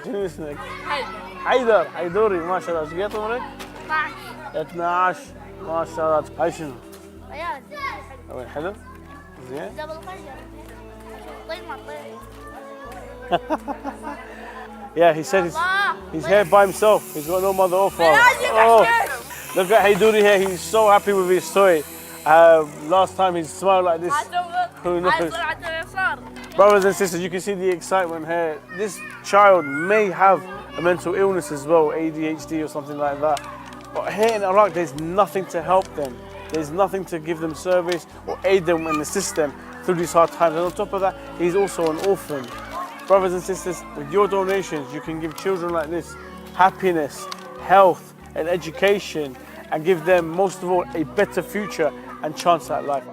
شنو اسمك؟ حيدر. حيدوري ما شاء الله. ايش قد عمرك؟ 12. 12 ما شاء الله. هاي شنو؟ وين حلو؟ زين؟ جاب الخنجر. طيب ما Yeah, he said he's here by himself. He's got no mother or father. Oh, look at Hayduri here. He's so happy with his toy. Last time he smiled like this. Who knows? Brothers and sisters, you can see the excitement here. This child may have a mental illness as well, ADHD or something like that. But here in Iraq, there's nothing to help them. There's nothing to give them service or aid them and assist them through these hard times. And on top of that, he's also an orphan. Brothers and sisters, with your donations, you can give children like this happiness, health, and education, and give them, most of all, a better future and chance at life.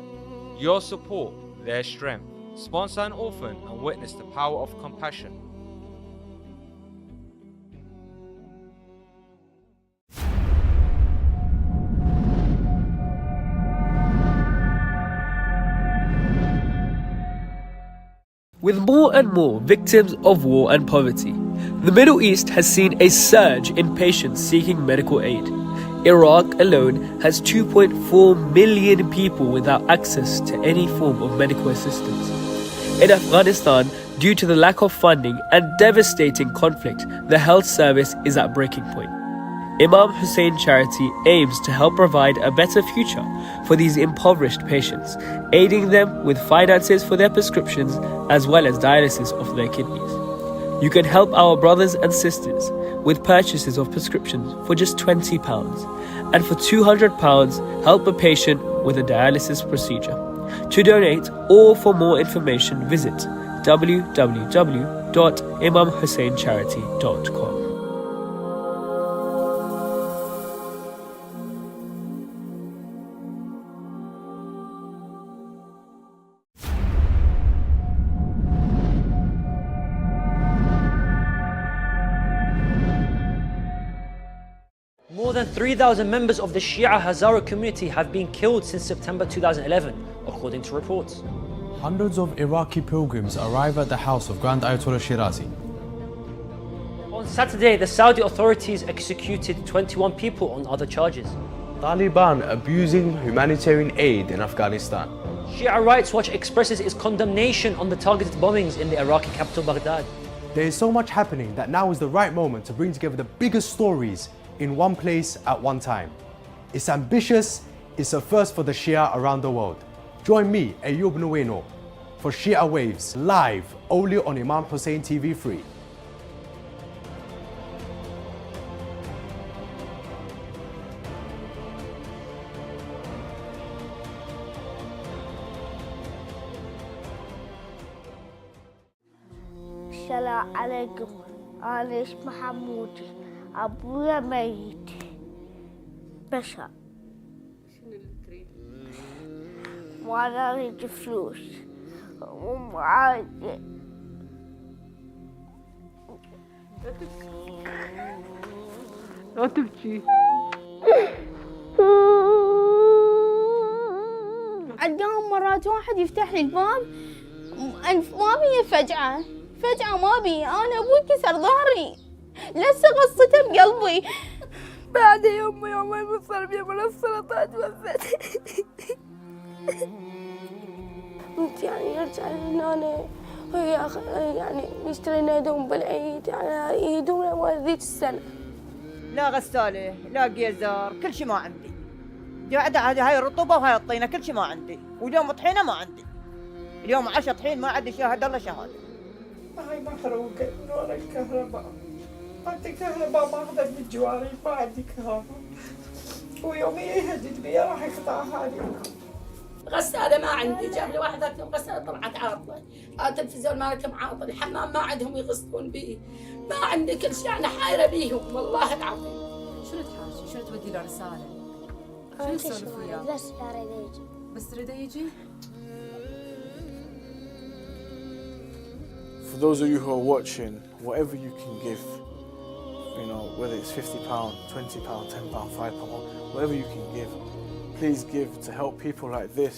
Your support, their strength. Sponsor an orphan and witness the power of compassion. With more and more victims of war and poverty, the Middle East has seen a surge in patients seeking medical aid. Iraq alone has 2.4 million people without access to any form of medical assistance. In Afghanistan, due to the lack of funding and devastating conflict, the health service is at breaking point. Imam Hussein Charity aims to help provide a better future for these impoverished patients, aiding them with finances for their prescriptions as well as dialysis of their kidneys. You can help our brothers and sisters with purchases of prescriptions for just £20, and for £200 help a patient with a dialysis procedure. To donate or for more information, visit www.imamhusseincharity.com. More than 3,000 members of the Shia Hazara community have been killed since September 2011, according to reports. Hundreds of Iraqi pilgrims arrive at the house of Grand Ayatollah Shirazi. On Saturday, the Saudi authorities executed 21 people on other charges. Taliban abusing humanitarian aid in Afghanistan. Shia Rights Watch expresses its condemnation on the targeted bombings in the Iraqi capital Baghdad. There is so much happening that now is the right moment to bring together the biggest stories in one place at one time. It's ambitious, it's a first for the Shia around the world. Join me, Ayoub Nueno, for Shia Waves, live only on Imam Hussein TV free. السلام عليكم. أنا اسمي حمودي. أبويا ميت. بشر. شنو اللي تريد؟ وأنا أريد فلوس. ومعاي. لا تبكي. عندهم مرات واحد يفتح لي الباب ما بي فجعة ما بي. أنا أبوي كسر ظهري لسه غصته بقلبي. بعد يومين وصل بي من السرطان توفت. يعني يرجع لنا يعني نشتري لنا هدوم بالعيد يعني هدوم والديك السنة. لا غسالة لا جيزر كل شيء ما عندي. هاي الرطوبة وهاي الطينة كل شيء ما عندي. واليوم طحينة ما عندي. اليوم 10 طحين ما عندي شاهد الله شهادة. هاي محروقة ولا الكهرباء. ما عندي كهرباء ما أخذت بالجواري ما عندي كهرباء. ويوميا يهدد بي راح يقطعها هذه. غسالة ما عندي. جاب لي واحد غسالة طلعت عاطلة. التلفزيون مالتهم عاطل. الحمام ما عندهم يغسلون به. ما عندي كل شيء. أنا حايرة بيهم والله العظيم. شنو تحاشي؟ شنو تودي له رسالة؟ شنو تسولف وياه؟ بس أريد يجي. بس تريده يجي؟ For those of you who are watching, whatever you can give, you know, whether it's £50, £20, £10, £5, whatever you can give, please give to help people like this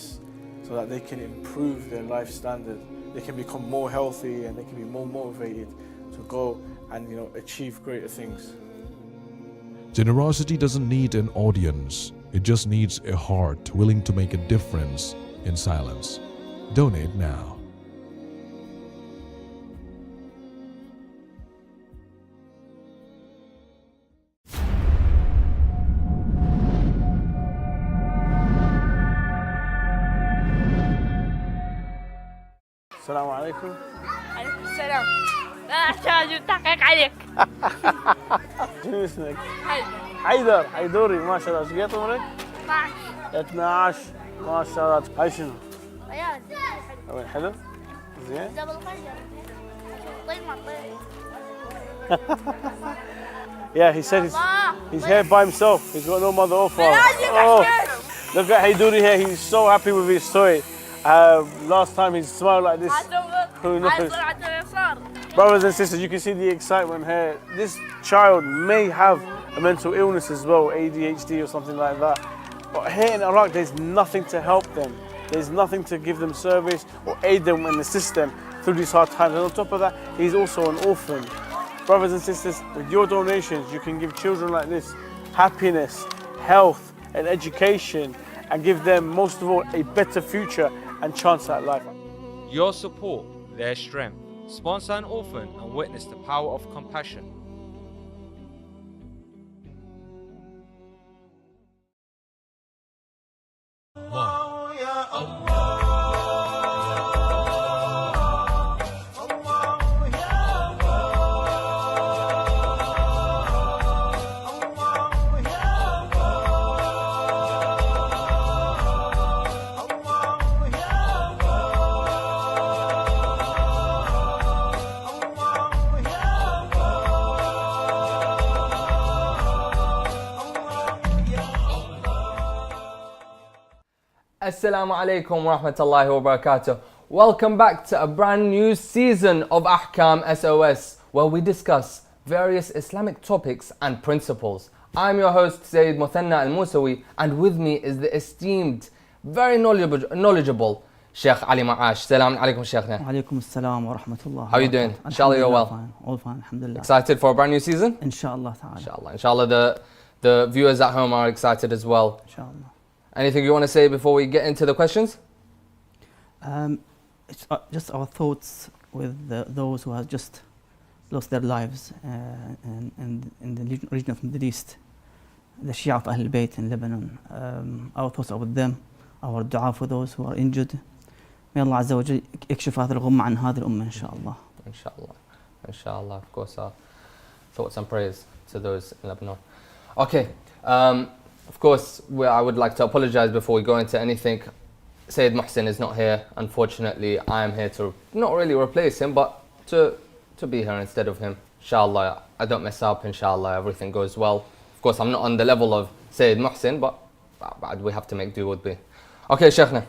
so that they can improve their life standard. They can become more healthy and they can be more motivated to to go and achieve greater things. Generosity doesn't need an audience, it just needs a heart willing to make a difference in silence. Donate now. السلام عليكم. عليكم السلام. لا أحتاج التحقيق عليك. شنو اسمك؟ حيدر. حيدوري ما شاء الله. ايش قد عمرك؟ 12. 12 ما شاء الله. هاي شنو؟ رياضي. حلو؟ زين؟ جبل الخنجر. طيب ما Yeah, he said he's here by himself. He's got no mother or father. Oh, look at Hayduri here. He's so happy with his toy. Last time he smiled like this. Who knows? Brothers and sisters, you can see the excitement here. This child may have a mental illness as well, ADHD or something like that. But here in Iraq, there's nothing to help them. There's nothing to give them service or aid them and assist them through these hard times. And on top of that, he's also an orphan. Brothers and sisters, with your donations, you can give children like this happiness, health, and education, and give them, most of all, a better future and chance at life. Your support, their strength. Sponsor an orphan and witness the power of compassion. Assalamu alaikum wa rahmatullahi wa barakatuh. Welcome back to a brand new season of Ahkam SOS, where we discuss various Islamic topics and principles. I'm your host Sayyid Muthanna al-Musawi, and with me is the esteemed, very knowledgeable Sheikh Ali marājiʿ. Salam alaikum, Sheikhna. Alaikum assalam wa rahmatullah. How are you doing? Inshallah you're well. Fine. All fine, alhamdulillah. Excited for a brand new season? Inshallah ta'ala. Inshallah. Inshallah the viewers at home are excited as well. Inshallah. Anything you want to say before we get into the questions? It's just our thoughts with those who have just lost their lives in the region of the Middle East, the Shia of Ahl Bayt in Lebanon. Our thoughts are with them, our dua for those who are injured. May Allah Azza wa Jal يكشف هذا الغم عن هذه الأمة إن شاء الله. Inshallah. Inshallah. Of course, our thoughts and prayers to those in Lebanon. Okay. Of course, I would like to apologize before we go into anything. Sayyid Muhsin is not here. Unfortunately, I am here to not really replace him, but to be here instead of him. Inshallah, I don't mess up. Inshallah, everything goes well. Of course, I'm not on the level of Sayyid Muhsin, but we have to make do with me. Okay, Sheikhna,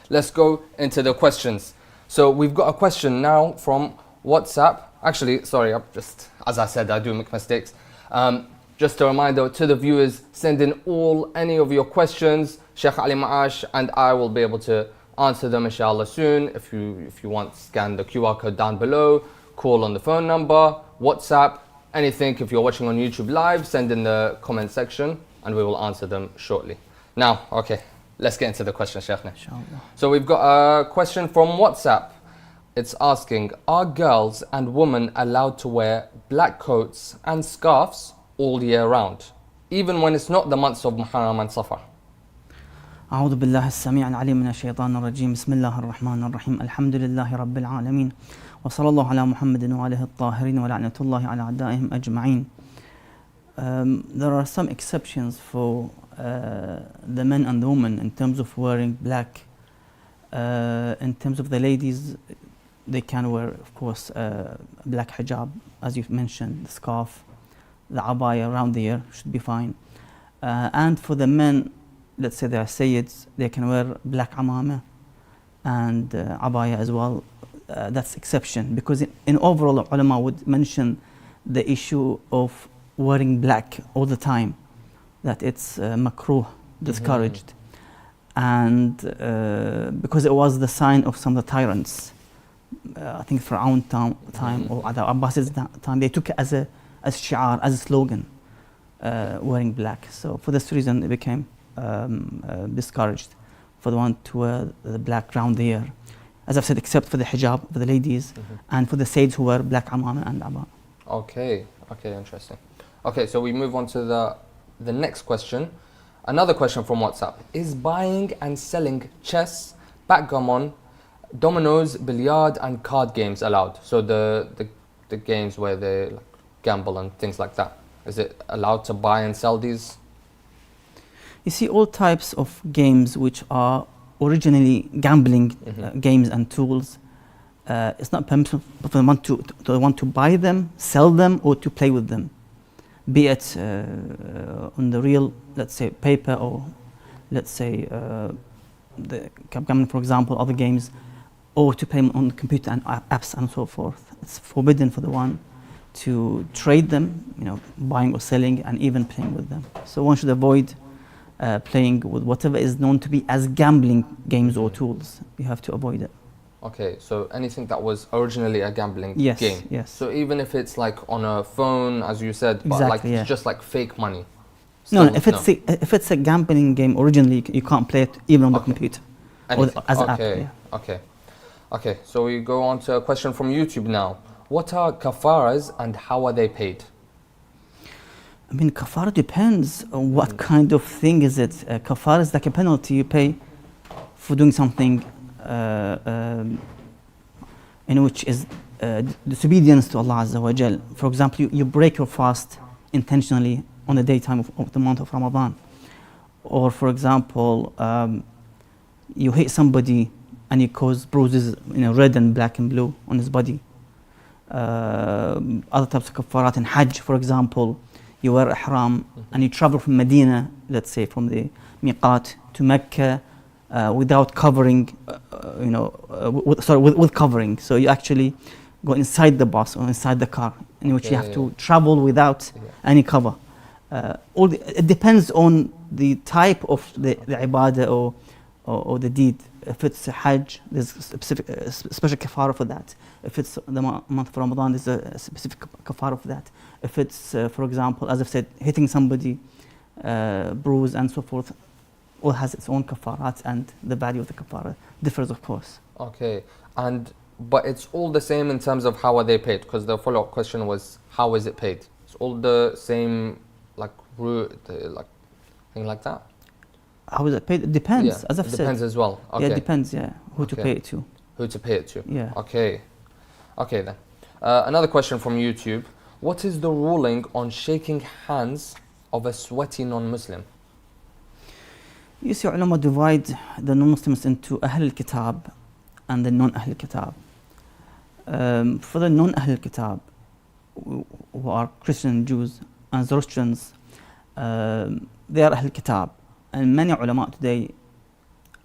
let's go into the questions. So we've got a question now from WhatsApp. Actually, sorry, as I said, I do make mistakes. Just a reminder to the viewers, send in any of your questions. Sheikh Ali marājiʿ and I will be able to answer them inshallah soon. If you want, scan the QR code down below, call on the phone number, WhatsApp, anything. If you're watching on YouTube live, send in the comment section and we will answer them shortly. Now, okay, let's get into the question, Sheikhna. So we've got a question from WhatsApp. It's asking, are girls and women allowed to wear black coats and scarves all year round, even when it's not the months of Muharram and Safar? أعوذ بالله السميع العليم من الشيطان الرجيم. بسم الله الرحمن الرحيم. الحمد لله رب العالمين وصلى الله على محمد وآله الطاهرين ولعنة الله على أعدائهم أجمعين. There are some exceptions for the men and the women in terms of wearing black. In terms of the ladies, they can wear, of course, black hijab, as you've mentioned, the scarf, the abaya around the ear should be fine. And for the men, let's say they are sayyids, they can wear black amama and abaya as well. That's exception, because in overall ulama would mention the issue of wearing black all the time, that it's makruh, discouraged. And because it was the sign of some of the tyrants I think Fir'aun time or at the Abbasids time, they took it as shi'ar, as a slogan, wearing black. So for this reason, it became discouraged for the one to wear the black round the ear. As I've said, except for the hijab for the ladies and for the Sayyids who wear black amama and aba. Okay, interesting. Okay, so we move on to the next question. Another question from WhatsApp. Is buying and selling chess, backgammon, dominoes, billiard and card games allowed? So the games where they like gamble and things like that. Is it allowed to buy and sell these? You see, all types of games which are originally gambling games and tools, it's not permissible for the one to buy them, sell them, or to play with them. Be it on the real, let's say, paper, or let's say the gambling, for example, other games, or to play on the computer and apps and so forth. It's forbidden for the one to trade them, buying or selling, and even playing with them. So one should avoid playing with whatever is known to be as gambling games or tools. You have to avoid it. Okay, so anything that was originally a gambling game. Yes. So even if it's like on a phone, as you said, but like it's just like fake money. No, if it's a gambling game originally, you can't play it even on the computer or as an app. Okay, so we go on to a question from YouTube now. What are kafaras and how are they paid? I mean, kafara depends on what kind of thing is it. Kafara is like a penalty you pay for doing something in which is disobedience to Allah Azza wa Jal. For example, you break your fast intentionally on the daytime of the month of Ramadan. Or for example, you hit somebody and you cause bruises, red and black and blue on his body. Other types of kafarat in Hajj, for example, you wear ihram and you travel from Medina, let's say from the miqat to Mecca without covering, with covering. So you actually go inside the bus or inside the car, in which you have to travel without any cover. It depends on the type of the ibadah or the deed. If it's a Hajj, there's a special kafara for that. If it's the month of Ramadan, there's a specific kafara for that. If it's, for example, as I've said, hitting somebody, bruise and so forth, all has its own kafarat, and the value of the kafara differs, of course. Okay, but it's all the same in terms of how are they paid? Because the follow-up question was, how is it paid? It's all the same, like thing like that. How is it paid? It depends, yeah, as I've said. It depends as well. Okay. Yeah, it depends, who to pay it to. Who to pay it to. Yeah. Okay then. Another question from YouTube. What is the ruling on shaking hands of a sweaty non-Muslim? You see, ulama divide the non-Muslims into Ahl al-Kitab and the non-Ahl al-Kitab. For the non-Ahl al-Kitab, who are Christian Jews and Zoroastrians, they are Ahl al-Kitab. And many ulama today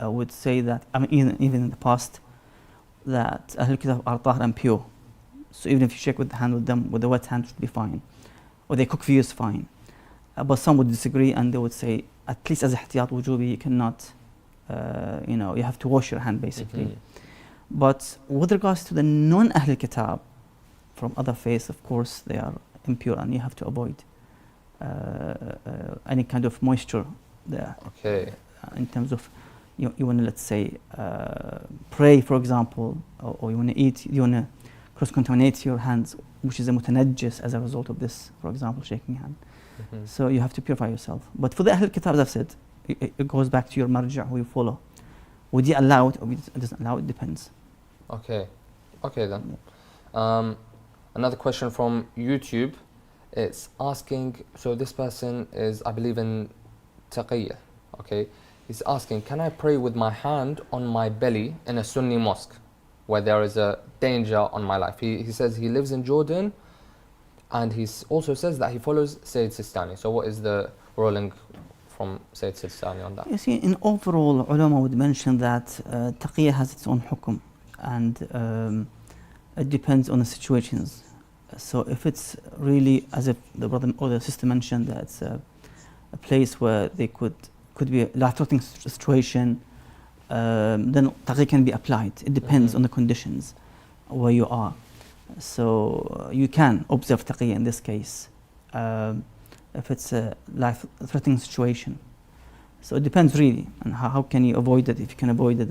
would say that, even in the past, that Ahl al-Kitab are tahir and pure. So even if you shake with the hand with them, with the wet hand, should be fine. Or they cook for you, is fine. But some would disagree and they would say, at least as a ihtiyat wujubi, you cannot, you have to wash your hand basically. But with regards to the non-Ahl al-Kitab, from other faiths, of course, they are impure and you have to avoid any kind of moisture there. Okay. In terms of, you want to, let's say, pray, for example, or you want to eat, you want to cross-contaminate your hands, which is a mutanajjis as a result of this, for example, shaking hand. So you have to purify yourself. But for the Ahl al-Kitab, as I've said, it goes back to your marājiʿ, who you follow. Would you allow it or it doesn't allow it? Depends. Okay then. Another question from YouTube. It's asking, so this person is, I believe, in Taqiyya. Okay, he's asking, can I pray with my hand on my belly in a Sunni mosque where there is a danger on my life? He says he lives in Jordan, and he also says that he follows Sayyid Sistani. So what is the ruling from Sayyid Sistani on that? You see, in overall, ulama would mention that Taqiyya has its own hukum, and it depends on the situations. So if it's really, as if the brother or the sister mentioned, that it's a place where they could be a life-threatening situation, then Taqiyya can be applied. It depends on the conditions. where you are. So you can observe taqiyya in this case if it's a life-threatening situation. So it depends really, and how can you avoid it if you can avoid it.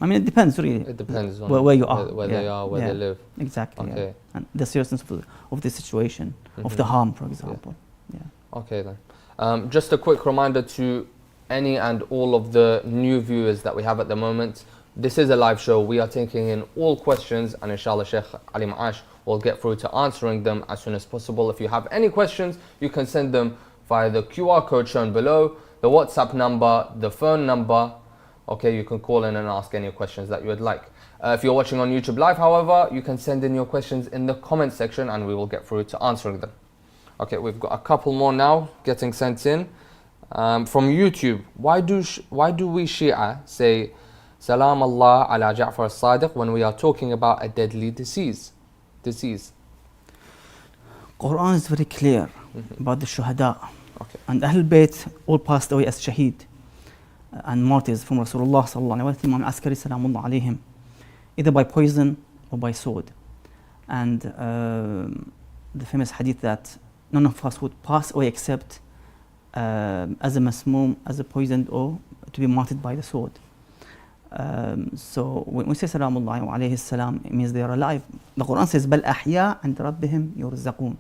I mean, it depends really. It depends on where you are, where they are, where they live. Exactly. Okay. Yeah. And the seriousness of the situation, of the harm, for example. Yeah. Okay then. Just a quick reminder to any and all of the new viewers that we have at the moment. This is a live show. We are taking in all questions, and inshallah Sheikh Ali will get through to answering them as soon as possible. If you have any questions, you can send them via the QR code shown below, the WhatsApp number, the phone number. Okay, you can call in and ask any questions that you would like. If you're watching on YouTube Live, however, you can send in your questions in the comment section and we will get through to answering them. Okay, we've got a couple more now getting sent in. From YouTube, why do we Shia say Salam Allah ala Ja'far as-Sadiq when we are talking about a deadly disease? Quran is very clear about the shuhada. Okay. And Ahlul Bayt all passed away as shaheed and martyrs from Rasulullah sallallahu alaihi wasallam, Imam Askari salamullah alayhim, either by poison or by sword. And the famous hadith that none of us would pass away except as a masmoom, as a poisoned, or to be martyred by the sword. So when we say salamullah alayhi salam, it means they are alive. The Quran says bal ahya 'inda rabbihim yurzaqun.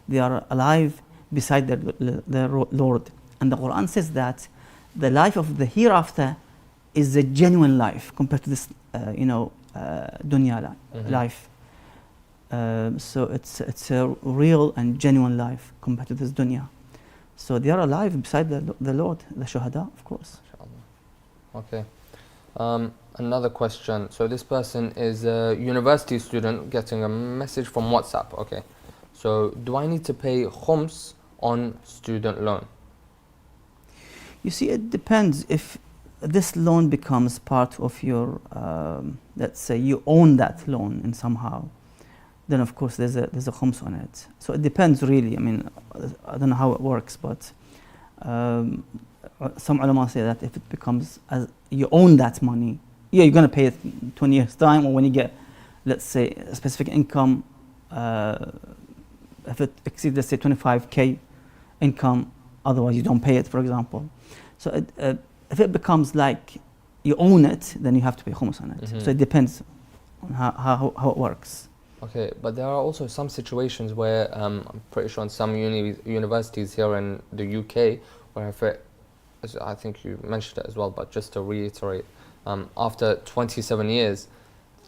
They are alive beside their Lord. And the Quran says that the life of the hereafter is a genuine life compared to this dunya life. So it's a real and genuine life compared to this dunya. So they are alive beside the Lord, the shuhada, of course. Okay. Another question. So this person is a university student getting a message from WhatsApp. Okay. So do I need to pay khums on student loan? You see, it depends. If this loan becomes part of your, let's say you own that loan in somehow, then of course there's a khums on it. So it depends really. I mean, I don't know how it works, but some ulama say that if it becomes as you own that money, yeah, you're going to pay it in 20 years time, or when you get, let's say, a specific income, if it exceeds, let's say, 25k income, otherwise you don't pay it, for example. So if it becomes like you own it, then you have to pay khums on it. So it depends on how it works. Okay, but there are also some situations where I'm pretty sure in some universities here in the UK, where if it, I think you mentioned it as well, but just to reiterate, after 27 years,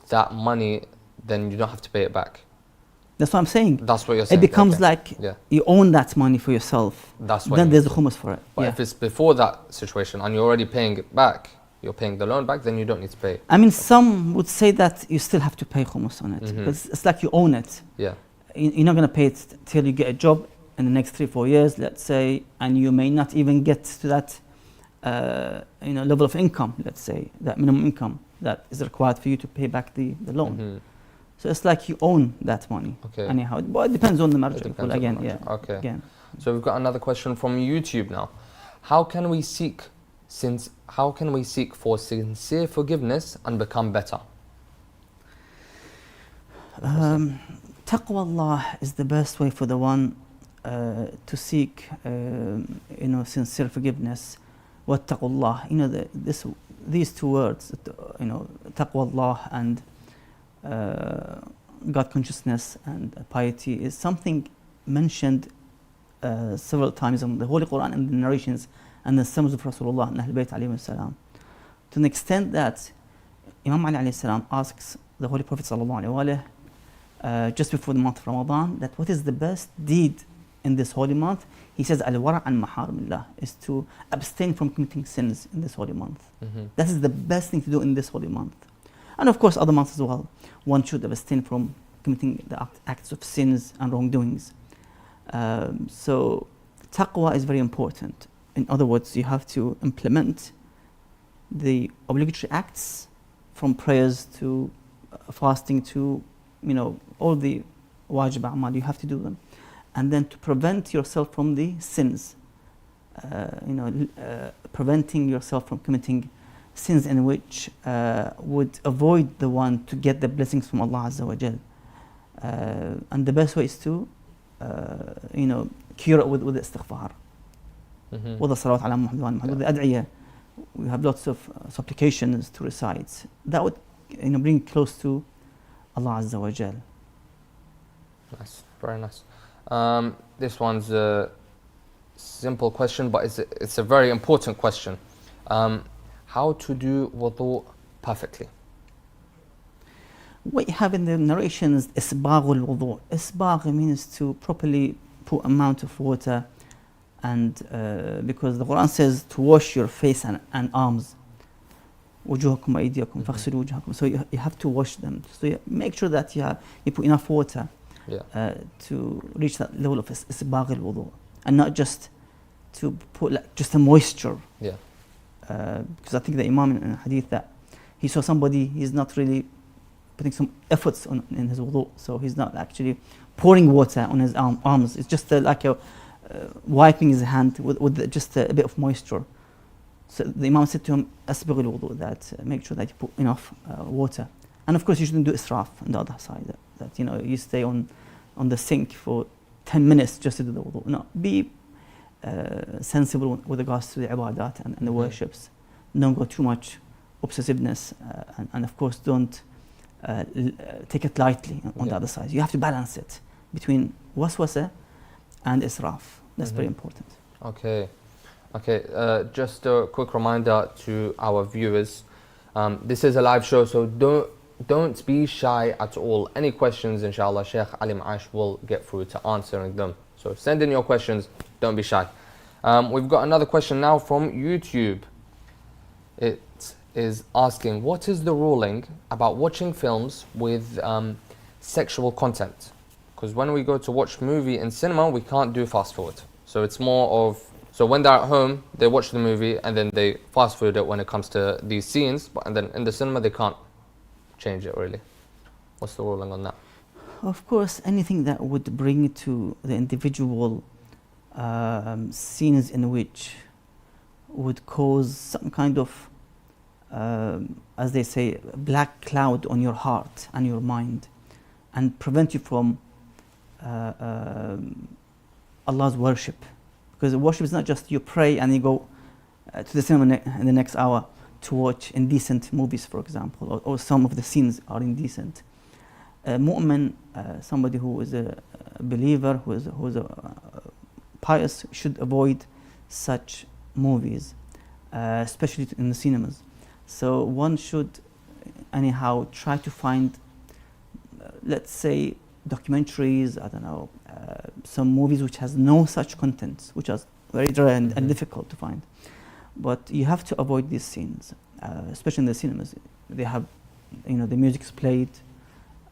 that money, then you don't have to pay it back. That's what I'm saying. That's what you're saying. It becomes like you own that money for yourself. That's what. Then there's a khums for it. But if it's before that situation and you're already paying it back, you're paying the loan back, then you don't need to pay. I mean, some would say that you still have to pay khums on it. But it's like you own it. Yeah. You're not going to pay it till you get a job in the next 3-4 years, let's say, and you may not even get to that level of income, let's say, that minimum income that is required for you to pay back the loan. So it's like you own that money. Okay. Anyhow, but it depends on the marājiʿ again. Yeah. Okay. Again. So we've got another question from YouTube now. How can we seek for sincere forgiveness and become better? Taqwa Allah is the best way for the one to seek, sincere forgiveness. Wattaqullah. These two words, Taqwa Allah and God consciousness and piety, is something mentioned several times in the Holy Quran and the narrations and the Sunnahs of Rasulullah and Ahlul Bayt alayhi salam, to an extent that Imam Ali alayhi salam asks the Holy Prophet sallallahu alayhi wa just before the month of Ramadan, that what is the best deed in this holy month? He says, al-wara' an maharimillah, is to abstain from committing sins in this holy month. That is the best thing to do in this holy month. And of course other months as well. One should abstain from committing the acts of sins and wrongdoings. So taqwa is very important. In other words, you have to implement the obligatory acts, from prayers to fasting to all the wajib a'mal, you have to do them. And then to prevent yourself from the sins, preventing yourself from committing sins in which would avoid the one to get the blessings from Allah Azza wa Jal. And the best way is to, cure it with istighfar. With the salawat ala Muhammad, with the ad'iyah. We have lots of supplications to recite. That would bring close to Allah Azza wa Jal. Nice, very nice. This one's a simple question, but it's a very important question. How to do wudu perfectly? What you have in the narrations is isbaghul wudu. Isbagh means to properly put amount of water, and because the Quran says to wash your face and arms. وجوهكم وأيديكم فاغسلوا وجوهكم. So you have to wash them. So you make sure that you put enough water to reach that level of isbagh al-wudu, and not just to put just a moisture. Because I think the Imam in a hadith that he saw somebody, he's not really putting some efforts in his wudu, so he's not actually pouring water on his arms. It's just like wiping his hand with just a bit of moisture. So the Imam said to him, asbigh al-wudu, that make sure that you put enough water. And of course you shouldn't do israf on the other side, that you stay on the sink for 10 minutes just to do the wudu. No, be sensible with regards to the ibadat and the worships. Don't go too much obsessiveness, and of course don't take it lightly on the other side. You have to balance it between waswasa and israf. That's very important. Okay. Just a quick reminder to our viewers. This is a live show, so don't be shy at all. Any questions, inshallah, Sheikh Ali Ma'ash will get through to answering them. So send in your questions, don't be shy. We've got another question now from YouTube. It is asking, what is the ruling about watching films with sexual content? Because when we go to watch movie in cinema, we can't do fast forward. So it's more of, so when they're at home, they watch the movie and then they fast forward it when it comes to these scenes, and then in the cinema they can't change it really. What's the ruling on that? Of course, anything that would bring to the individual scenes in which would cause some kind of, as they say, black cloud on your heart and your mind, and prevent you from Allah's worship. Because worship is not just you pray and you go to the cinema in the next hour to watch indecent movies, for example, or some of the scenes are indecent. Mu'min, somebody who is a believer, who is a pious, should avoid such movies, especially in the cinemas. So one should anyhow try to find, let's say, documentaries, I don't know, some movies which has no such content, which are very rare and difficult to find. But you have to avoid these scenes, especially in the cinemas. They have, the music's played.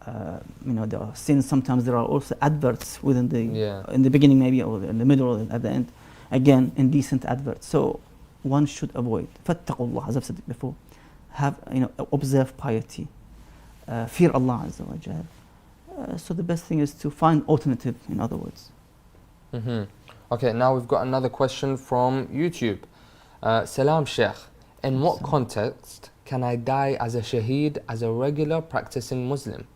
There are scenes. Sometimes there are also adverts within in the beginning, maybe, or in the middle, or at the end. Again, indecent adverts. So one should avoid. Fattaqullah, as I've said before. Have observe piety, fear Allah Azza wa Jal. So the best thing is to find alternative. In other words. Okay, now we've got another question from YouTube. Salam Sheikh, in what context can I die as a shaheed, as a regular practicing Muslim?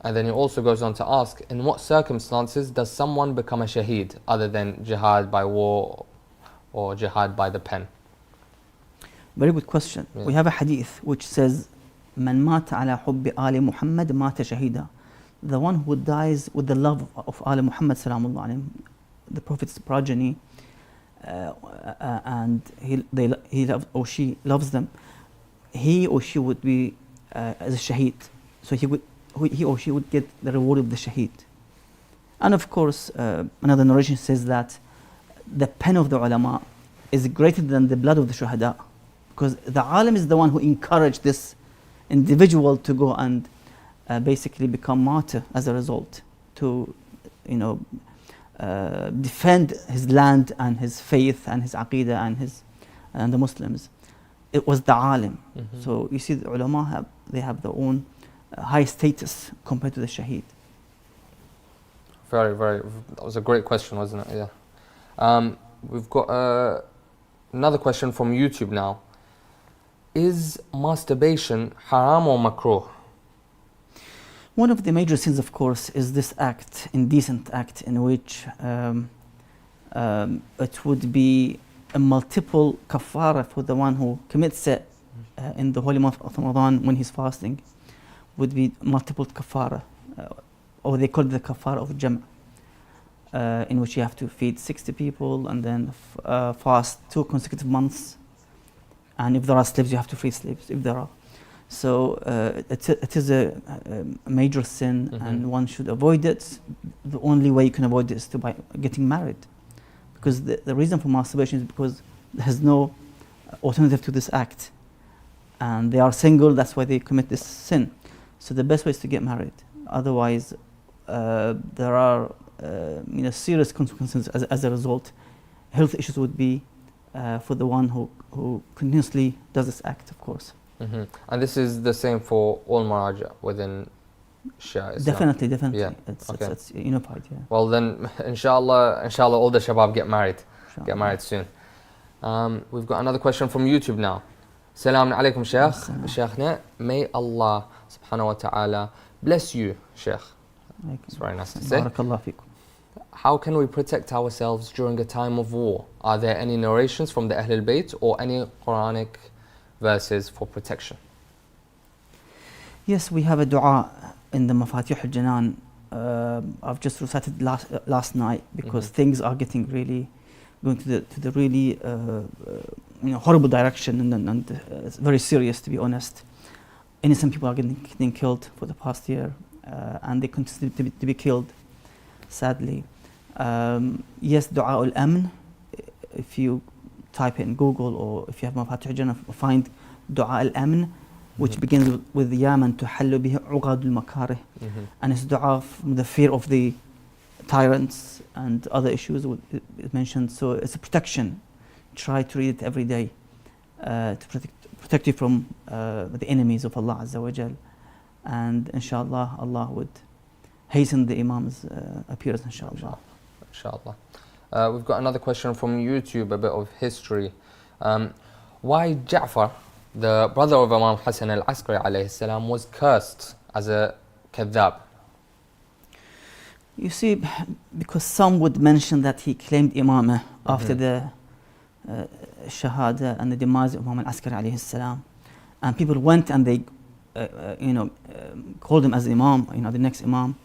And then he also goes on to ask, in what circumstances does someone become a shaheed other than jihad by war or jihad by the pen? Very good question. We have a hadith which says, Man mata ala hubbi ali Muhammad mata shahida. The one who dies with the love of Ali Muhammad salamullah alayhim, the Prophet's progeny, and he loves, or she loves them, he or she would be as a shaheed. So he or she would get the reward of the shaheed. And of course, another narration says that the pen of the ulama is greater than the blood of the shuhada, because the alim is the one who encouraged this individual to go and basically become martyr as a result, to defend his land and his faith and his aqidah and the Muslims. It was the alim. So you see, the ulama they have their own high status compared to the shaheed. Very, very. That was a great question, wasn't it? Yeah. We've got another question from YouTube now. Is masturbation haram or makruh? One of the major sins, of course, is this act, indecent act, in which it would be a multiple kafara for the one who commits it in the holy month of Ramadan when he's fasting, would be multiple kafara, or they call it the kafara of jam', in which you have to feed 60 people and then fast 2 consecutive months. And if there are slaves, you have to free slaves, if there are. So it is a major sin, and one should avoid it. The only way you can avoid it is by getting married. Because the reason for masturbation is because there's no alternative to this act. And they are single, that's why they commit this sin. So the best way is to get married. Otherwise, there are serious consequences as a result. Health issues would be for the one who continuously does this act, of course. And this is the same for all marājiʿ within Shia Islam? Definitely. Yeah. It's unified, yeah. Well then, inshallah, all the shabab get married. Get married soon. We've got another question from YouTube now. Assalamu alaikum, Sheikh. Sheikhna, may Allah subhanahu wa ta'ala bless you, Sheikh. It's very nice to say. Barakallah feekum. How can we protect ourselves during a time of war? Are there any narrations from the Ahlul Bayt or any Quranic verses for protection? Yes, we have a dua in the Mafatih al-Janan. I've just recited last night because things are getting really going to the really horrible direction, and it's very serious, to be honest. Innocent people are getting killed for the past year, and they continue to be killed, sadly. Yes, dua al-amn. If you type in Google, or if you have Mafatih al-Janan, find dua al-amn, which begins with Ya man tuhallu bihi uqad al-makarih, and it's dua from the fear of the tyrants and other issues it mentioned. So it's a protection. Try to read it every day to protect you from the enemies of Allah Azza wa Jal, and inshallah Allah would hasten the Imam's appearance, inshallah. Inshallah. We've got another question from YouTube, a bit of history. Why Ja'far, the brother of Imam Hussein al-Askari alayhi salam, was cursed as a kadhab? You see, because some would mention that he claimed imamah after the shahada and the demise of Imam al-Askari alayhi salam, and people went and they called him as imam, the next imam,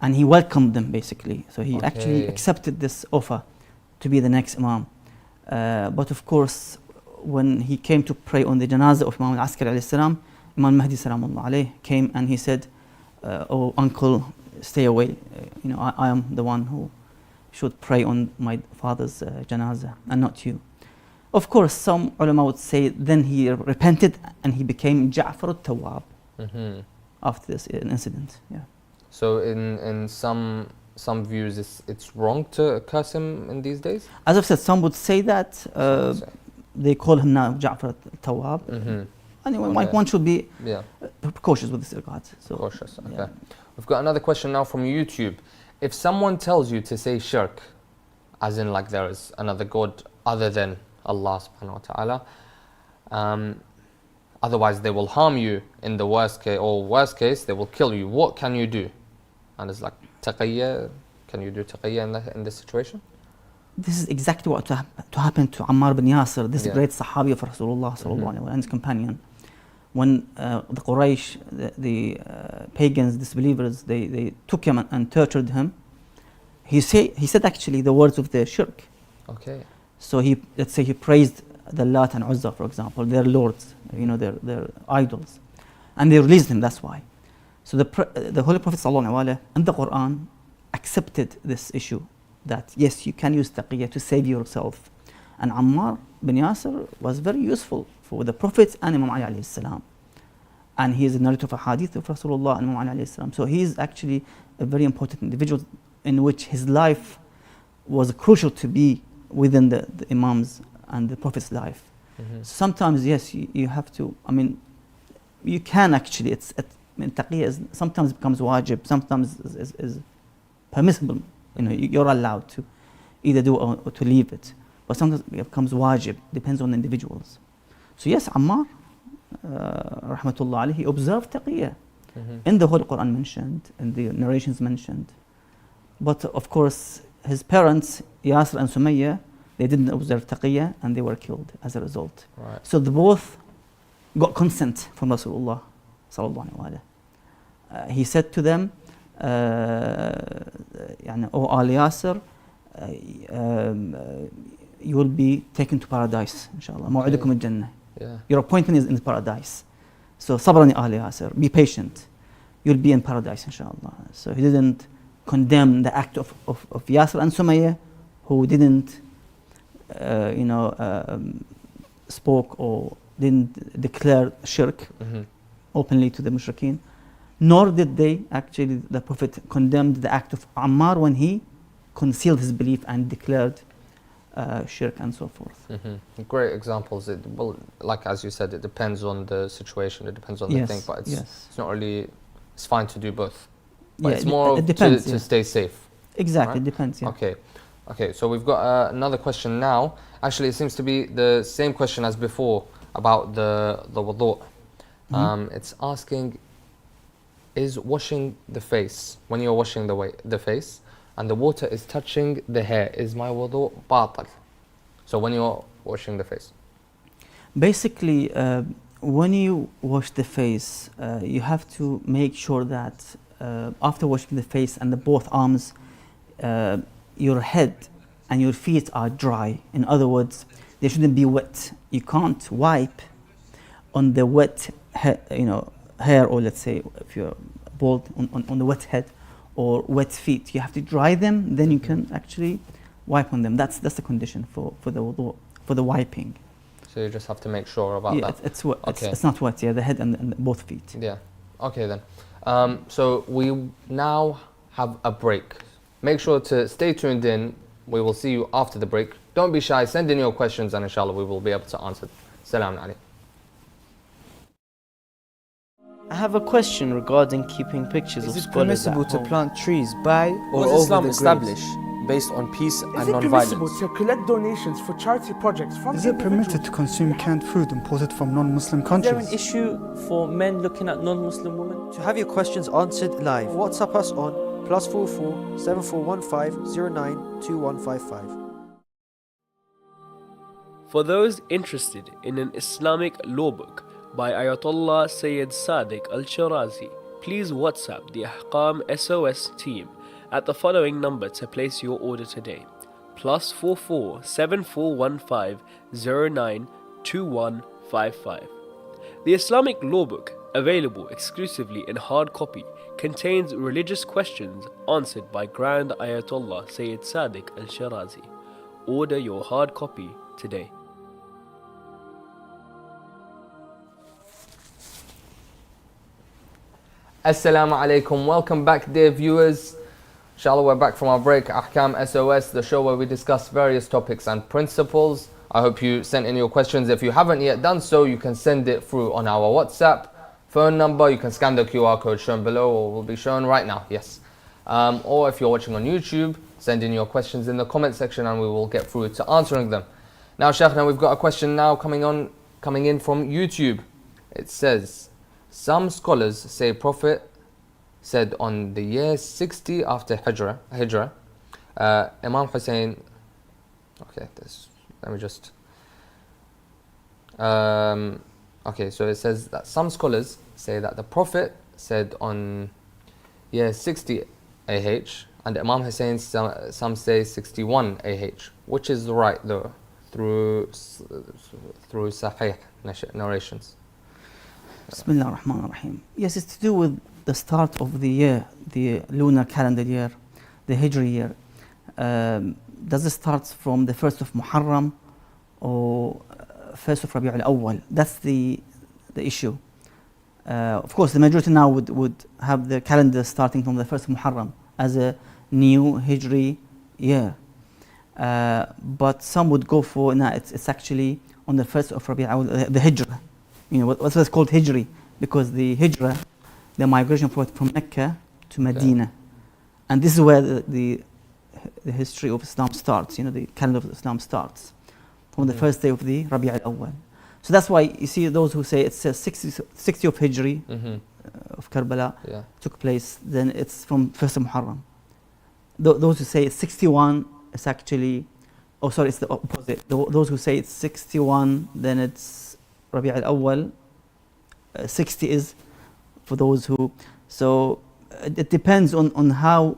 and he welcomed them basically. So he actually accepted this offer to be the next imam. But of course, when he came to pray on the janazah of Imam al-Askari alayhi salam, Imam Mahdi salamullah alayhi came and he said, "Oh uncle, stay away. I am the one who should pray on my father's janazah and not you." Of course, some ulama would say then he repented and he became Ja'far al-Tawwab after this incident. Yeah. So in some views, it's wrong to curse him in these days? As I've said, some would say that they call him now Ja'far al-Tawwab. Anyway, one should be precautious with this regard. So, cautious, okay. Yeah. We've got another question now from YouTube. If someone tells you to say shirk, as in like there is another God other than Allah subhanahu wa ta'ala, otherwise they will harm you in the worst case, they will kill you, what can you do? And it's like taqiyya, can you do taqiyya in this situation? This is exactly what to happen to Ammar bin Yasir, this great Sahabi of Rasulullah sallallahu alaihi wasallam and his companion. When the Quraysh, the pagans, disbelievers, they took him and tortured him, he said actually the words of the shirk. Okay. So let's say he praised the Lat and Uzza, for example, their lords, their idols, and they released him. That's why. So the Holy Prophet sallallahu alaihi wasallam and the Quran accepted this issue, that yes, you can use taqiyya to save yourself. And Ammar bin Yasir was very useful for the Prophet and Imam Ali alayhi salam. And he is a narrator of a hadith of Rasulullah and Imam Ali alayhi salam. So he is actually a very important individual in which his life was crucial to be within the Imam's and the Prophet's life. Sometimes, yes, you have to, you can actually, taqiyya sometimes becomes wajib, sometimes is permissible. You're allowed to either do or to leave it. But sometimes it becomes wajib, depends on the individuals. So yes, Ammar, rahmatullah alayhi, he observed taqiyya. In the Holy Quran mentioned, in the narrations mentioned. But of course, his parents, Yasir and Sumayya, they didn't observe taqiyya and they were killed as a result. Right. So they both got consent from Rasulullah sallallahu alaihi wasallam. He said to them, O Al Yasir, you will be taken to paradise, inshallah. Maw'idukum al-Jannah. Your appointment is in paradise. So sabrani Al Yasir, be patient. You'll be in paradise, inshallah. So he didn't condemn the act of Yasir and Sumayya, who didn't, spoke or didn't declare shirk openly to the mushrikeen. Nor did they actually, the Prophet condemned the act of Ammar when he concealed his belief and declared shirk and so forth. Great examples. Well, like as you said, it depends on the situation, it depends on the thing, but it's not really, it's fine to do both. But it's more to stay safe. Exactly, right? It depends, Okay, so we've got another question now. Actually, it seems to be the same question as before about the wudu'. It's asking, is washing the face, when you're washing the face, and the water is touching the hair, is my wudu' batal? So when you're washing the face. Basically, when you wash the face, you have to make sure that after washing the face and both arms, your head and your feet are dry. In other words, they shouldn't be wet. You can't wipe on the wet hair, or let's say if you're bald, on the wet head or wet feet. You have to dry them, then you can actually wipe on them. That's the condition for the wudu, for the wiping. So you just have to make sure about that. It's wet. It's not wet. The head and both feet. Yeah. Okay then. So we now have a break. Make sure to stay tuned in. We will see you after the break. Don't be shy. Send in your questions, and inshallah we will be able to answer. Salaam alaikum. I have a question regarding keeping pictures of scholars. Is it permissible to plant trees by or over Islam the established based on peace and non-violence? Is it permissible to collect donations for charity projects from Is it permitted to consume canned food imported from non-Muslim countries? Is there an issue for men looking at non-Muslim women? To have your questions answered live, WhatsApp us on +44 7415 092155. For those interested in an Islamic law book by Ayatollah Sayyid Sadiq Al-Shirazi, please WhatsApp the Ahkam SOS team at the following number to place your order today: +44 7415 092155. The Islamic law book, available exclusively in hard copy, contains religious questions answered by Grand Ayatollah Sayyid Sadiq Al-Shirazi. Order your hard copy today. Assalamu alaikum. Welcome back, dear viewers. Inshallah, we're back from our break. Ahkam SOS, the show where we discuss various topics and principles. I hope you sent in your questions. If you haven't yet done so, you can send it through on our WhatsApp phone number. You can scan the QR code shown below, or will be shown right now. Yes. Or if you're watching on YouTube, send in your questions in the comment section, and we will get through to answering them. Now, Sheikh, we've got a question now coming in from YouTube. It says, some scholars say Prophet said on the year 60 after Hijrah, Imam Hussein, let me just, okay, so it says that some scholars say that the Prophet said on year 60 AH, and Imam Hussein, some say 61 AH. Which is right though, through Sahih narrations? Bismillah ar-Rahman ar-Rahim. Yes, it's to do with the start of the year, the lunar calendar year, the Hijri year. Does it start from the 1st of Muharram or 1st of Rabi'ul Awwal? That's the issue. Of course, the majority now would have the calendar starting from the 1st of Muharram as a new Hijri year. But some would go for, it's actually on the 1st of Rabi'ul Awwal, the Hijrah. You know, what's called Hijri, because the Hijrah, the migration from Mecca to Medina. And this is where the history of Islam starts, the calendar of Islam starts, from the first day of the Rabi' al-Awwal. So that's why you see those who say it's 60 of Hijri of Karbala took place, then it's from 1st of Muharram. Those who say it's 61, it's actually, oh sorry, it's the opposite. Those who say it's 61, then it's Rabi' al-Awwal. 60 is for those who, so it depends on how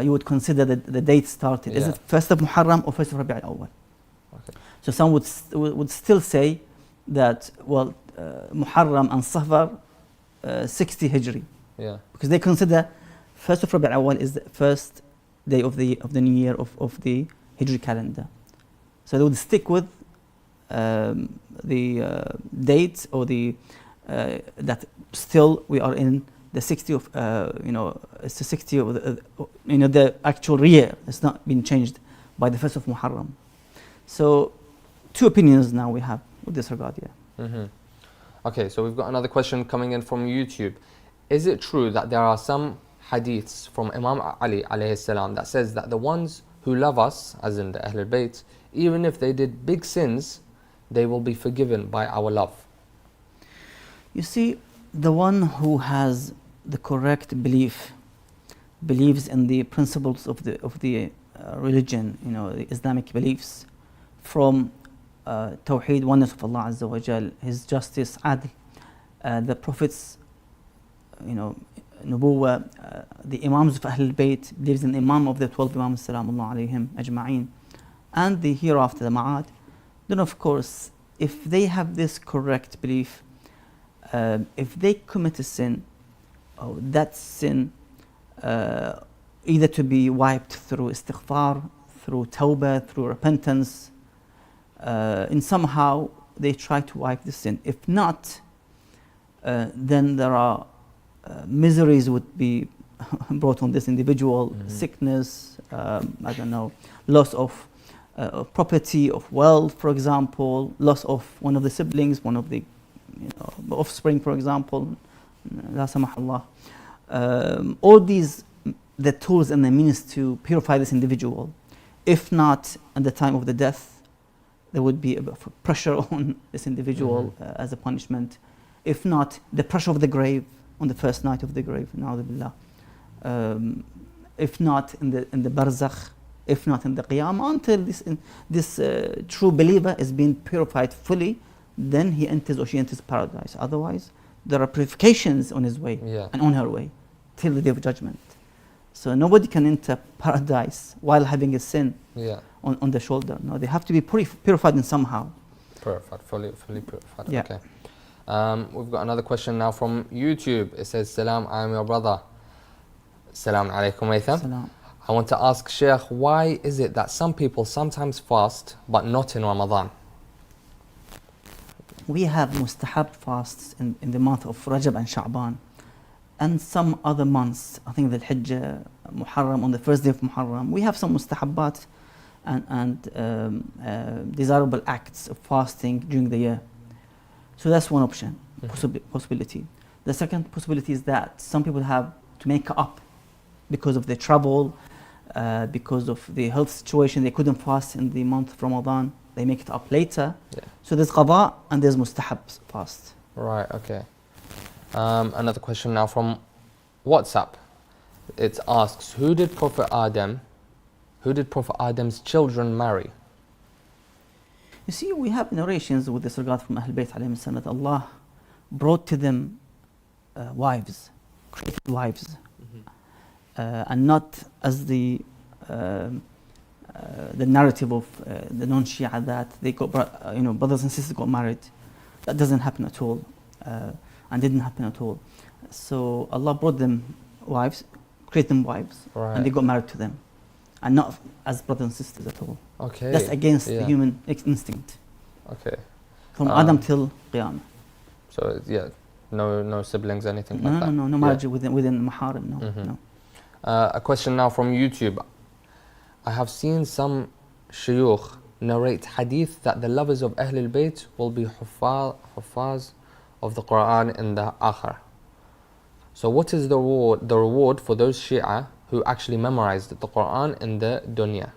you would consider the date started. Is it 1st of Muharram or 1st of Rabi' al-Awwal? Okay. So some would still say that, well, Muharram and Safar 60 Hijri. Yeah. Because they consider 1st of Rabi' al-Awwal is the first day of the new year of the Hijri calendar. So they would stick with the date or the that still we are in the 60 of it's the 60 of the actual year. It's not been changed by the 1st of Muharram. So two opinions now we have with this regard. Okay, so we've got another question coming in from YouTube. Is it true that there are some hadiths from Imam Ali alayhi salam that says that the ones who love us, as in the Ahlul Bayt, even if they did big sins, they will be forgiven by our love? You see, the one who has the correct believes in the principles of the religion, the Islamic beliefs, from Tawheed, oneness of Allah Azza wa Jal, His justice, Adl, the Prophets, Nubuwwah, the Imams of Ahlul Bayt, believes in the Imam of the 12 Imams, Salamullah alayhim ajma'een, and the hereafter, the Ma'ad. Then of course, if they have this correct belief, if they commit a sin, that sin either to be wiped through istighfar, through tawbah, through repentance, and somehow they try to wipe the sin. If not, then there are miseries would be brought on this individual, sickness, I don't know, loss of property, of wealth, for example, loss of one of the siblings, one of the offspring, for example, la samah Allah. All these, the tools and the means to purify this individual. If not, at the time of the death, there would be a bit of pressure on this individual as a punishment. If not, the pressure of the grave on the first night of the grave. Na'udhu billah. If not in the barzakh, if not in the qiyamah, until this true believer is being purified fully, then he enters or she enters paradise. Otherwise, there are purifications on his way and on her way till the day of judgment. So nobody can enter paradise while having a sin on the shoulder. No, they have to be purified in somehow. Purified, fully purified. Yeah. Okay. We've got another question now from YouTube. It says, Salam, I am your brother. Salam alaikum, Maitham. Salam. I want to ask Sheikh, why is it that some people sometimes fast but not in Ramadan? We have mustahab fasts in the month of Rajab and Sha'ban, and some other months. I think the Hijjah, Muharram, on the first day of Muharram, we have some mustahabbat and desirable acts of fasting during the year. So that's one option, possibility. The second possibility is that some people have to make up because of their travel, because of the health situation. They couldn't fast in the month of Ramadan. They make it up later. So there's qada and there's mustahab fast. Right, okay. Another question now from WhatsApp. It asks, who did Prophet Adam's children marry? You see, we have narrations with this regard from Ahlul Bayt alayhim salam that Allah brought to them wives, created wives, and not as the narrative of the non-Shia that they got, brothers and sisters got married. That doesn't happen at all, and didn't happen at all. So Allah brought them wives, created them wives, and they got married to them, and not as brothers and sisters at all. Okay. That's against the human instinct. Okay. From Adam till Qiyamah. So no siblings, anything like that? No marriage within Maharim, no. A question now from YouTube. I have seen some shuyukh narrate hadith that the lovers of Ahlul Bayt will be huffaz of the Quran in the Akhir. So what is the reward for those Shia who actually memorized the Quran in the dunya?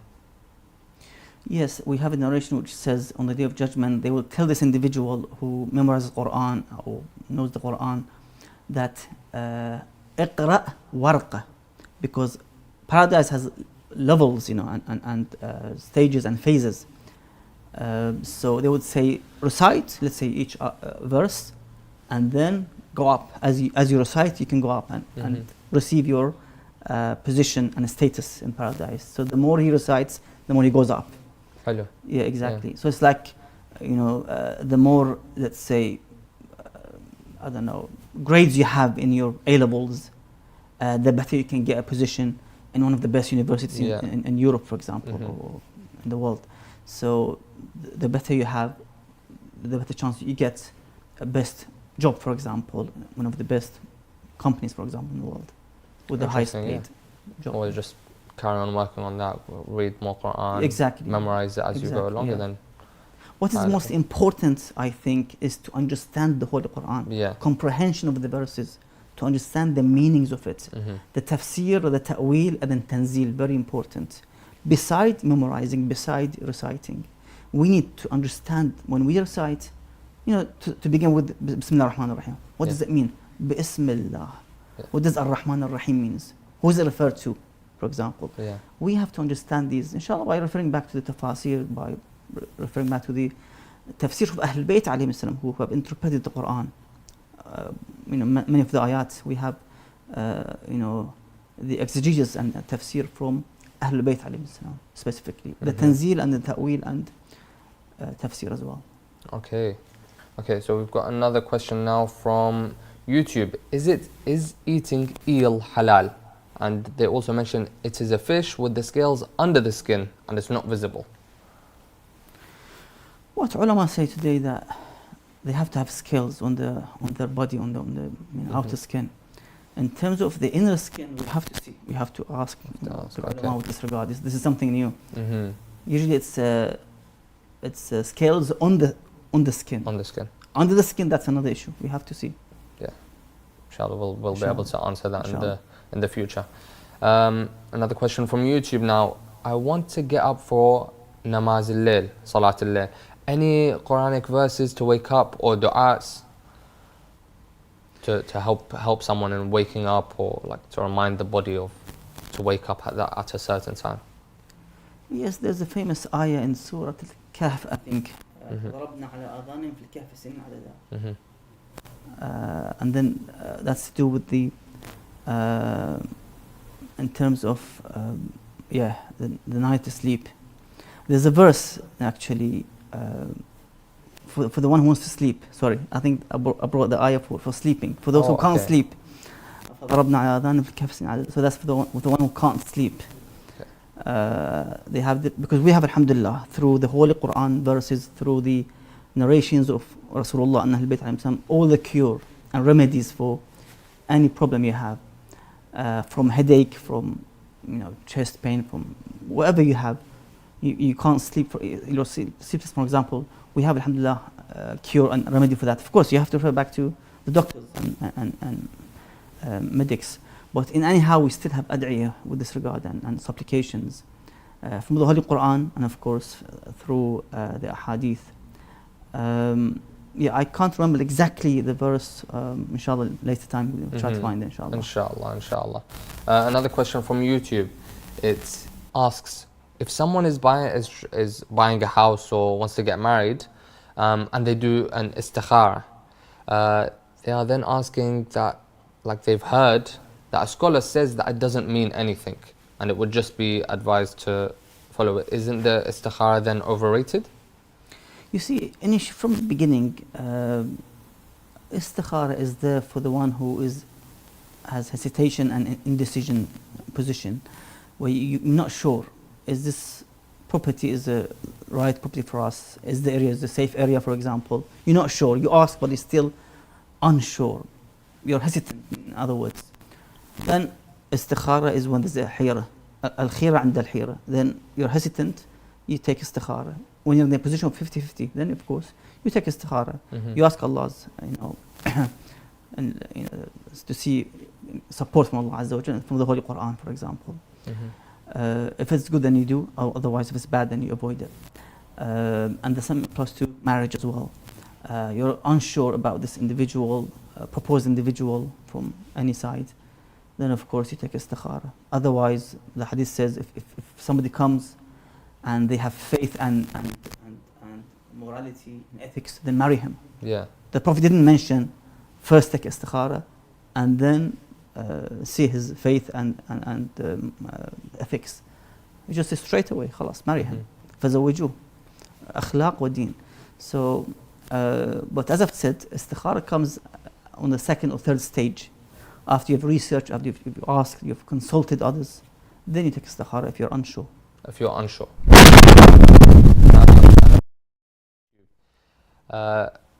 Yes, we have a narration which says on the Day of Judgment, they will tell this individual who memorizes Quran or knows the Quran that اقرأ ورقة, because paradise has levels, you know, and stages and phases. So they would say, recite, let's say each verse, and then go up. As you recite, you can go up and receive your position and status in paradise. So the more he recites, the more he goes up. Hello. Yeah, exactly. Yeah. So it's like, you know, the more, let's say, I don't know, grades you have in your A-levels, the better you can get a position in one of the best universities in Europe, for example, or in the world. So the better you have, the better chance you get a best job, for example, one of the best companies, for example, in the world, with the highest paid job. Or just carry on working on that, read more Quran, exactly, memorize it as you go along, and then. What is most important, I think, is to understand the Holy Quran, comprehension of the verses, to understand the meanings of it, the tafsir, the ta'wil, and then tanzil, very important. Beside memorizing, beside reciting, we need to understand when we recite, you know, to begin with Bismillah ar-Rahman ar-Rahim. What does it mean? Bismillah. What does ar-Rahman ar-Rahim means? Who is it referred to, for example? We have to understand these, inshallah, by referring back to the tafasir, by referring back to the tafsir of Ahl al-Bayt alayhim salam, who have interpreted the Quran. You know, many of the ayat, we have, you know, the exegesis and tafsir from Ahl al-Bayt alayhim salam, specifically. The tanzil and the ta'wil and tafsir as well. Okay. Okay, so we've got another question now from YouTube. Is eating eel halal? And they also mention it is a fish with the scales under the skin and it's not visible. What ulama say today that they have to have scales on their body, on the outer skin. In terms of the inner skin, we have to see. We have to ask the ulama with this regard. This is something new. Usually it's scales on the skin. On the skin. Under the skin, that's another issue. We have to see. Yeah. Inshallah, we'll be able to answer that in the future. Another question from YouTube now. I want to get up for namaz al-layl, salat al-layl. Any Quranic verses to wake up or du'as to help someone in waking up, or like to remind the body to wake up at a certain time? Yes, there's a famous ayah in Surah Al-Kahf, I think. And then that's to do with the in terms of the night to sleep. There's a verse actually for the one who wants to sleep. Sorry, I think I brought the ayah for sleeping. For those who can't sleep. So that's for the one who can't sleep. They have because we have, alhamdulillah, through the Holy Quran verses, through the narrations of Rasulullah and Ahl al-Bayt, all the cure and remedies for any problem you have, from headache, from chest pain, from whatever you have. You can't sleep for sleeplessness, for example. We have, alhamdulillah, cure and remedy for that. Of course, you have to refer back to the doctors and medics. But in anyhow, we still have ad'iyah with this regard and supplications from the Holy Quran, and of course through the ahadith. I can't remember exactly the verse. Inshallah, later time we'll try to find it, inshallah. Inshallah. Another question from YouTube. It asks, if someone is buying a house or wants to get married, and they do an istikhara, they are then asking that, like they've heard that a scholar says that it doesn't mean anything and it would just be advised to follow it. Isn't the istikhara then overrated? You see, from the beginning, istikhara is there for the one who has hesitation and indecision position, where you're not sure, is this property is the right property for us? Is the area a safe area, for example? You're not sure. You ask, but you're still unsure. You're hesitant, in other words. Then istikhara is when there's a hira. Al-khira and al-hira. Then you're hesitant, you take istikhara. When you're in the position of 50-50, then of course you take istikhara. You ask Allah's, and to see support from Allah Azza wa Jalla, from the Holy Quran, for example. If it's good, then you do, or otherwise, if it's bad, then you avoid it. And the same applies to marriage as well. You're unsure about this individual, proposed individual from any side, then of course you take istikhara. Otherwise, the hadith says if somebody comes and they have faith and morality and ethics, then marry him. Yeah. The Prophet didn't mention first take istikhara and then see his faith and ethics. You just say straight away, خلاص, marry him. فزوجوه. أخلاق ودين. So, but as I've said, istikhara comes on the second or third stage. After you've researched, after you've asked, you've consulted others, then you take istikhara if you're unsure. If you're unsure.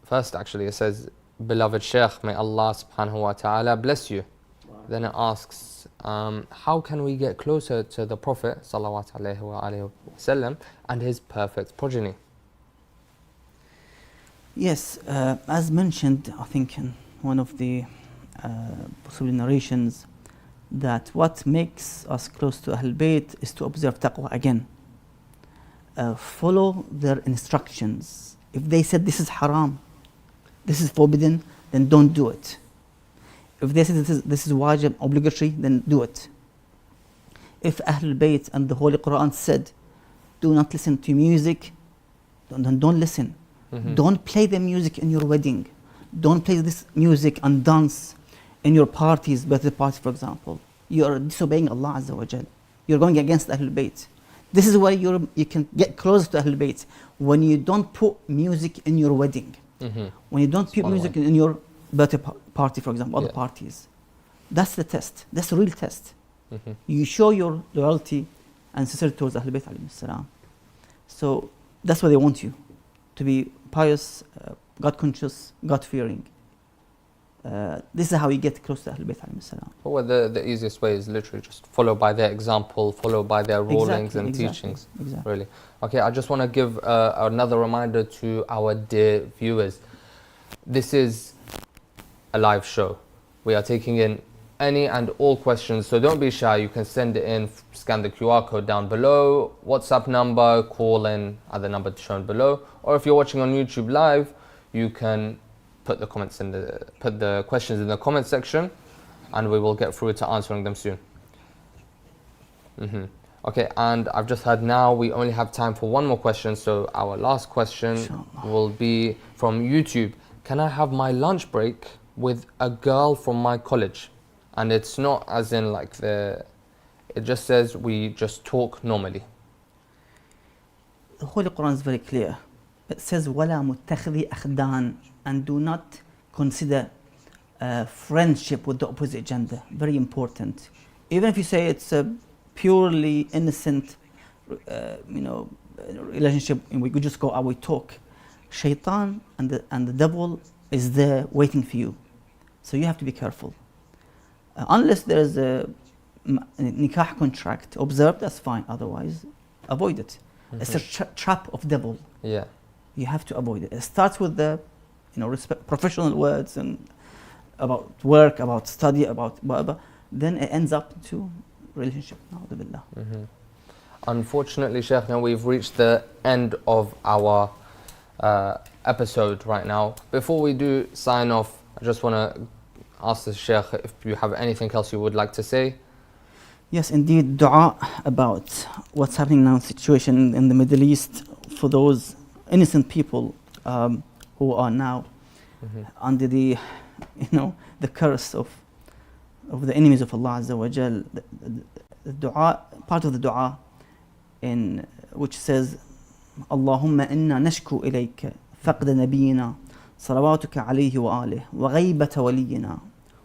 First, actually, it says, beloved Sheikh, may Allah subhanahu wa ta'ala bless you. Then it asks, how can we get closer to the Prophet sallallahu alayhi wa sallam and his perfect progeny? Yes, as mentioned, I think in one of the possible narrations, that what makes us close to Ahlul Bayt is to observe taqwa again. Follow their instructions. If they said this is haram, this is forbidden, then don't do it. If they said this is wajib, obligatory, then do it. If Ahlul Bayt and the Holy Quran said, do not listen to music, then don't listen. Don't play the music in your wedding. Don't play this music and dance in your parties, birthday parties, for example. You are disobeying Allah Azza wa Jal. You're going against Ahlul Bayt. This is why you can get close to Ahlul Bayt, when you don't put music in your wedding. When you don't put music in your birthday party, for example, other parties. That's the test. That's the real test. You show your loyalty and sincerity towards Ahlul Bayt alayhi salam. So that's why they want you to be pious, God conscious, God fearing. This is how you get close to Ahlul Bayt alayhi salam. Well, the easiest way is literally just follow by their example, follow by their rulings and teachings. Exactly. Really. Okay, I just want to give another reminder to our dear viewers. This is a live show. We are taking in any and all questions, so don't be shy. You can send it in, scan the QR code down below, WhatsApp number, call in at the number shown below, or if you're watching on YouTube live, you can put the questions in the comment section, and we will get through to answering them soon. Okay, and I've just heard now we only have time for one more question, so our last question will be from YouTube. Can I have my lunch break with a girl from my college? And it's not as in like it just says we just talk normally. The Holy Quran is very clear. It says وَلَا مُتَّخِذِي أَخْدَانٍ, and do not consider friendship with the opposite gender. Very important. Even if you say it's a purely innocent relationship, and we could just go out, we talk. Shaitan and the devil is there waiting for you. So you have to be careful. Unless there is a nikah contract observed, that's fine. Otherwise, avoid it. It's a trap of devil. Yeah. You have to avoid it. It starts with the professional words and about work, about study, about whatever. Then it ends up to relationship. Unfortunately, Sheikh, now we've reached the end of our episode right now. Before we do sign off, I just want to ask the Sheikh if you have anything else you would like to say. Yes, indeed, dua about what's happening now, situation in the Middle East, for those innocent people who are now under the curse of the enemies of Allah Azza wa Jal. The dua, part of the dua in which says, Allahumma inna nashku ilayka faqda nabiyina صلواتك عليه وآله وغيبة ولينا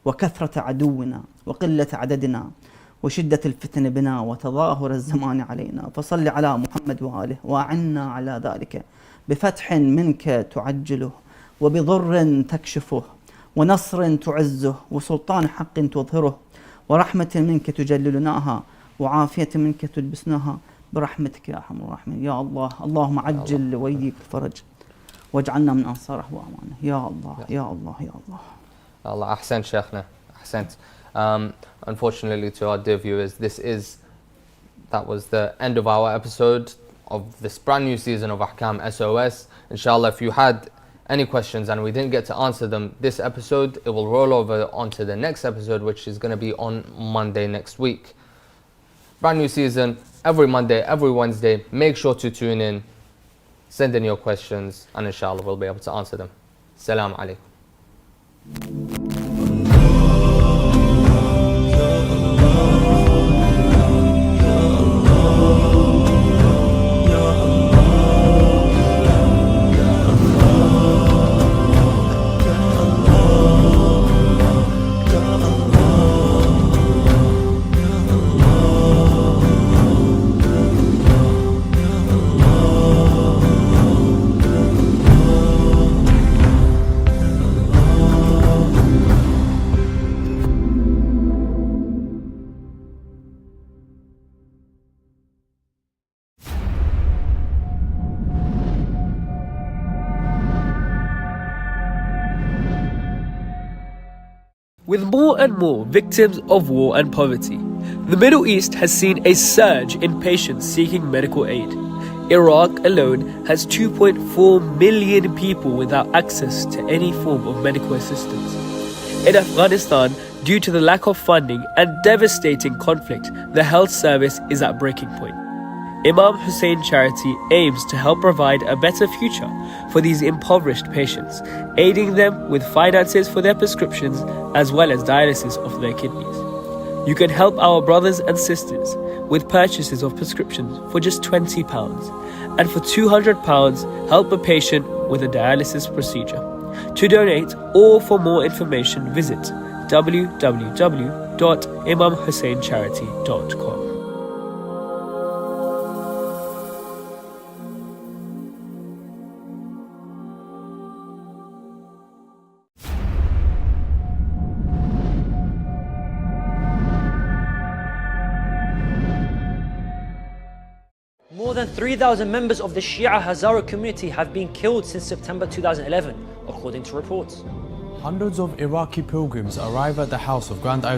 وكثرة عدونا وقلة عددنا وشدة الفتن بنا وتظاهر الزمان علينا فصل على محمد وآله وأعنا على ذلك بفتح منك تعجله وبضر تكشفه ونصر تعزه وسلطان حق تظهره ورحمة منك تجللناها وعافية منك تلبسناها برحمتك يا أرحم الراحمين. يا الله، اللهم عجل لوليك الفرج واجعلنا من أنصاره وأمانه. يا الله يا الله يا الله. Allah, ahsant Sheikhna, ahsant. Unfortunately, to our dear viewers, this is that was the end of our episode of this brand new season of Ahkam SOS. Inshallah, if you had any questions and we didn't get to answer them this episode, it will roll over onto the next episode, which is going to be on Monday next week. Brand new season, every Monday, every Wednesday. Make sure to tune in, send in your questions, and inshallah we'll be able to answer them. Assalamu alaikum. With more and more victims of war and poverty, the Middle East has seen a surge in patients seeking medical aid. Iraq alone has 2.4 million people without access to any form of medical assistance. In Afghanistan, due to the lack of funding and devastating conflict, the health service is at breaking point. Imam Hussein Charity aims to help provide a better future for these impoverished patients, aiding them with finances for their prescriptions as well as dialysis of their kidneys. You can help our brothers and sisters with purchases of prescriptions for just £20, and for £200 help a patient with a dialysis procedure. To donate or for more information, visit www.imamhusseincharity.com. More than 3,000 members of the Shia Hazara community have been killed since September 2011, according to reports. Hundreds of Iraqi pilgrims arrive at the house of Grand Ayatollah